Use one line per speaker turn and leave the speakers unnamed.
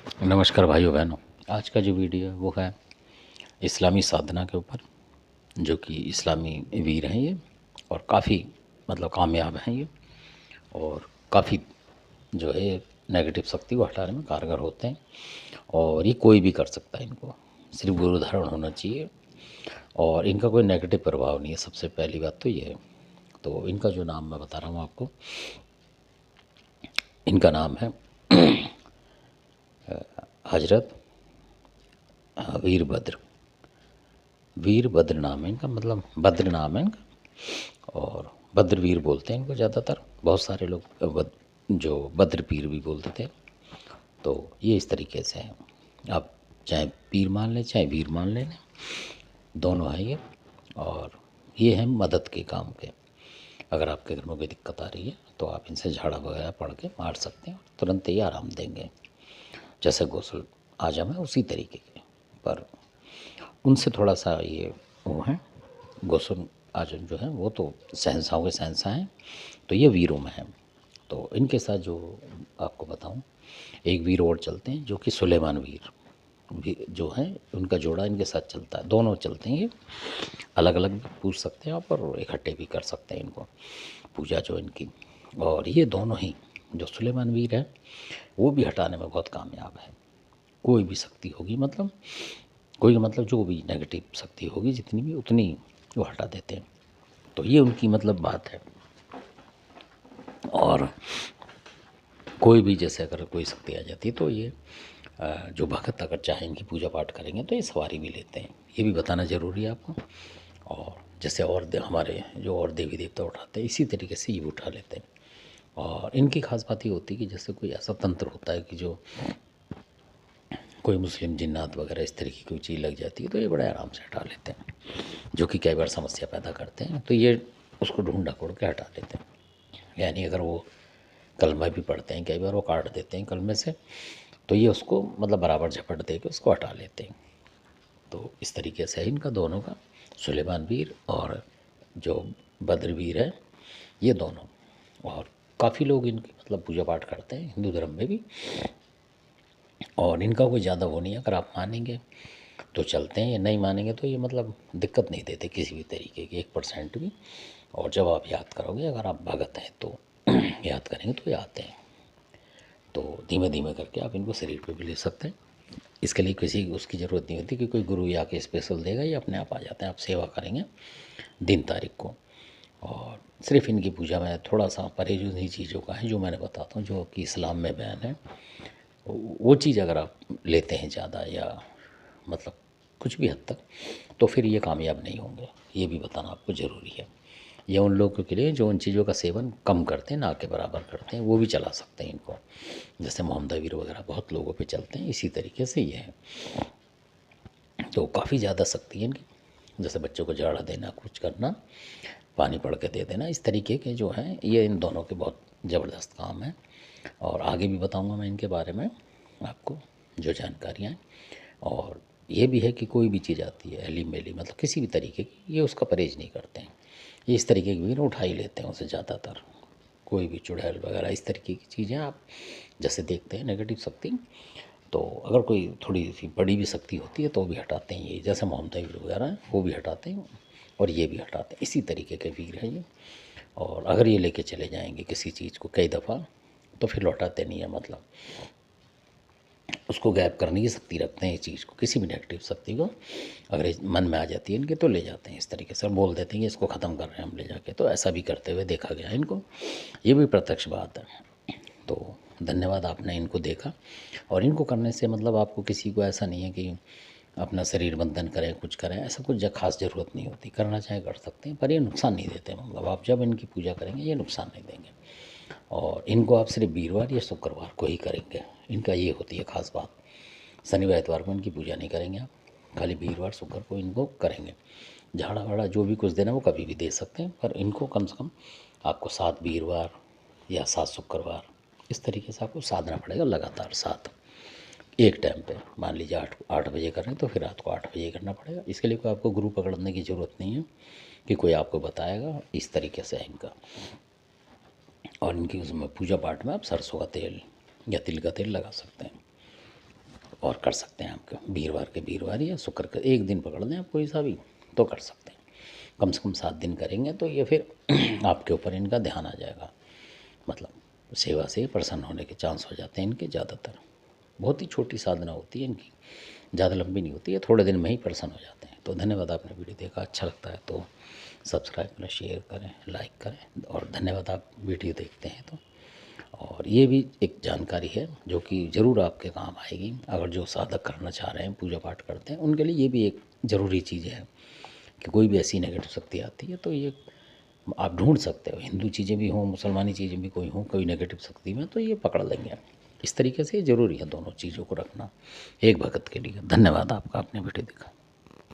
नमस्कार भाइयों बहनों। आज का जो वीडियो है वो है इस्लामी साधना के ऊपर, जो कि इस्लामी वीर हैं ये, और काफ़ी कामयाब हैं ये, और काफ़ी जो है नेगेटिव शक्ति को हटाने में कारगर होते हैं। और ये कोई भी कर सकता है, इनको सिर्फ गुरु धारण होना चाहिए और इनका कोई नेगेटिव प्रभाव नहीं है। सबसे पहली बात तो ये है। तो इनका जो नाम मैं बता रहा हूँ आपको, इनका नाम है हजरत वीरभद्र। वीरभद्र नाम है इनका, मतलब भद्र नाम है इनका, और भद्र वीर बोलते हैं इनको ज़्यादातर। बहुत सारे लोग जो भद्र पीर भी बोलते थे। तो ये इस तरीके से है, आप चाहे पीर मान लें चाहे वीर मान लें, दोनों हैं ये। और ये हैं मदद के काम के। अगर आपके घर में कोई दिक्कत आ रही है तो आप इनसे झाड़ा वगैरह पढ़ के मार सकते हैं, तुरंत ही आराम देंगे। जैसे गौसल आजम है उसी तरीके के, पर उनसे थोड़ा सा ये वो है। गौसम आजम जो है वो तो शहंशाहों के शहंशाह हैं, तो ये वीरों में हैं। तो इनके साथ जो आपको बताऊं, एक वीर और चलते हैं जो कि सुलेमान वीर भी जो हैं, उनका जोड़ा इनके साथ चलता है। दोनों चलते हैं ये, अलग अलग भी पूछ सकते हैं आप और इकट्ठे भी कर सकते हैं इनको पूजा जो इनकी। और ये दोनों ही जो सुलेमान वीर है वो भी हटाने में बहुत कामयाब है। कोई भी शक्ति होगी, मतलब कोई जो भी नेगेटिव शक्ति होगी जितनी भी, उतनी वो हटा देते हैं। तो ये उनकी बात है। और कोई भी जैसे अगर कोई शक्ति आ जाती है तो ये जो भक्त अगर चाहे इनकी पूजा पाठ करेंगे तो ये सवारी भी लेते हैं। ये भी बताना ज़रूरी है आपको। और जैसे और हमारे जो और देवी देवता उठाते हैं इसी तरीके से ये भी उठा लेते हैं। और इनकी खास बात ये होती है कि जैसे कोई ऐसा तंत्र होता है कि जो कोई मुस्लिम जिन्नात वगैरह इस तरीके की कोई चीज़ लग जाती है तो ये बड़े आराम से हटा लेते हैं, जो कि कई बार समस्या पैदा करते हैं। तो ये उसको ढूंढ ढकोड़ के हटा देते हैं। यानी अगर वो कलमा भी पढ़ते हैं, कई बार वो काट देते हैं कलमे से, तो ये उसको बराबर झपट दे के उसको हटा लेते हैं। तो इस तरीके से है इनका दोनों का, सुलेमान वीर और जो बद्र वीर है, ये दोनों। और काफ़ी लोग इनकी पूजा पाठ करते हैं हिंदू धर्म में भी। और इनका कोई ज़्यादा वो नहीं है, अगर आप मानेंगे तो चलते हैं, या नहीं मानेंगे तो ये दिक्कत नहीं देते किसी भी तरीके की 1% भी। और जब आप याद करोगे, अगर आप भगत हैं तो याद करेंगे तो ये आते हैं। तो धीमे धीमे करके आप इनको शरीर पे भी ले सकते हैं। इसके लिए किसी उसकी ज़रूरत नहीं होती कि कोई गुरु या के स्पेशल देगा, ये अपने आप आ जाते हैं। आप सेवा करेंगे दिन तारीख को। और सिर्फ इनकी पूजा में थोड़ा सा परहेज उन्हीं चीज़ों का है जो मैंने बताता हूँ, जो कि इस्लाम में बयान है। वो चीज़ अगर आप लेते हैं ज़्यादा, या कुछ भी हद तक, तो फिर ये कामयाब नहीं होंगे। ये भी बताना आपको ज़रूरी है। ये उन लोगों के लिए जो उन चीज़ों का सेवन कम करते हैं, ना के बराबर करते हैं, वो भी चला सकते हैं इनको। जैसे मोहम्मदवीर वगैरह बहुत लोगों पे चलते हैं, इसी तरीके से ये है। तो काफ़ी ज़्यादा शक्ति है इनकी। जैसे बच्चों को झाड़ा देना, कुछ करना, पानी पड़ के दे देना, इस तरीके के जो हैं ये इन दोनों के बहुत ज़बरदस्त काम है। और आगे भी बताऊंगा मैं इनके बारे में आपको जो जानकारियाँ हैं। और ये भी है कि कोई भी चीज़ आती है एली मेली, किसी भी तरीके की, ये उसका परहेज नहीं करते हैं। ये इस तरीके की भी उठा ही लेते हैं उसे ज़्यादातर। कोई भी चुड़ैल वगैरह इस तरीके की चीज़ें आप जैसे देखते हैं नेगेटिव शक्ति, तो अगर कोई थोड़ी सी बड़ी भी शक्ति होती है तो भी हटाते हैं ये। जैसे मोहम्मद वगैरह हैं वो भी हटाते हैं, और ये भी हटाते हैं। इसी तरीके के वीर हैं ये। और अगर ये लेके चले जाएंगे किसी चीज़ को कई दफ़ा, तो फिर लौटाते नहीं है। उसको गायब करने की शक्ति रखते हैं इस चीज़ को, किसी भी नेगेटिव शक्ति को। अगर मन में आ जाती है इनके तो ले जाते हैं इस तरीके से, बोल देते हैं कि इसको ख़त्म कर रहे हैं हम ले जाके। तो ऐसा भी करते हुए देखा गया है इनको। ये भी प्रत्यक्ष बात है। तो धन्यवाद, आपने इनको देखा। और इनको करने से आपको किसी को ऐसा नहीं है कि अपना शरीर बंधन करें, कुछ करें, ऐसा कुछ खास ज़रूरत नहीं होती। करना चाहे कर सकते हैं, पर ये नुकसान नहीं देते। आप जब इनकी पूजा करेंगे ये नुकसान नहीं देंगे। और इनको आप सिर्फ वीरवार या शुक्रवार को ही करेंगे, इनका ये होती है ख़ास बात। शनिवार इतवार को इनकी पूजा नहीं करेंगे आप, खाली वीरवार शुक्र को इनको करेंगे। झाड़ा वाड़ा जो भी कुछ देना वो कभी भी दे सकते हैं, पर इनको कम से कम आपको 7 वीरवार या 7 शुक्रवार इस तरीके से आपको साधना पड़ेगा लगातार 7, एक टाइम पे। मान लीजिए 8 बजे कर रहे हैं तो फिर रात को 8 बजे करना पड़ेगा। इसके लिए कोई आपको गुरु पकड़ने की ज़रूरत नहीं है कि कोई आपको बताएगा। इस तरीके से है इनका। और इनकी उसमें पूजा पाठ में आप सरसों का तेल या तिल का तेल लगा सकते हैं। और कर सकते हैं आपके वीरवार के वीरवार या शुक्र के एक दिन पकड़ लें आप कोई सा भी तो कर सकते हैं। कम से कम 7 दिन करेंगे तो ये फिर आपके ऊपर इनका ध्यान आ जाएगा, मतलब सेवा से प्रसन्न होने के चांस हो जाते हैं इनके ज़्यादातर। बहुत ही छोटी साधना होती है इनकी, ज़्यादा लंबी नहीं होती है, थोड़े दिन में ही प्रसन्न हो जाते हैं। तो धन्यवाद, आपने वीडियो देखा, अच्छा लगता है तो सब्सक्राइब करें, शेयर करें, लाइक करें और धन्यवाद आप वीडियो देखते हैं तो। और ये भी एक जानकारी है जो कि ज़रूर आपके काम आएगी, अगर जो साधक करना चाह रहे हैं, पूजा पाठ करते हैं, उनके लिए ये भी एक ज़रूरी चीज़ है कि कोई भी ऐसी नेगेटिव शक्ति आती है तो ये आप ढूंढ सकते हो। हिंदू चीज़ें भी हों, मुसलमानी चीज़ें भी कोई हों, कोई नेगेटिव शक्ति में, तो ये पकड़ लेंगे। इस तरीके से ज़रूरी है दोनों चीज़ों को रखना एक भगत के लिए। धन्यवाद आपका, आपने वीडियो देखा।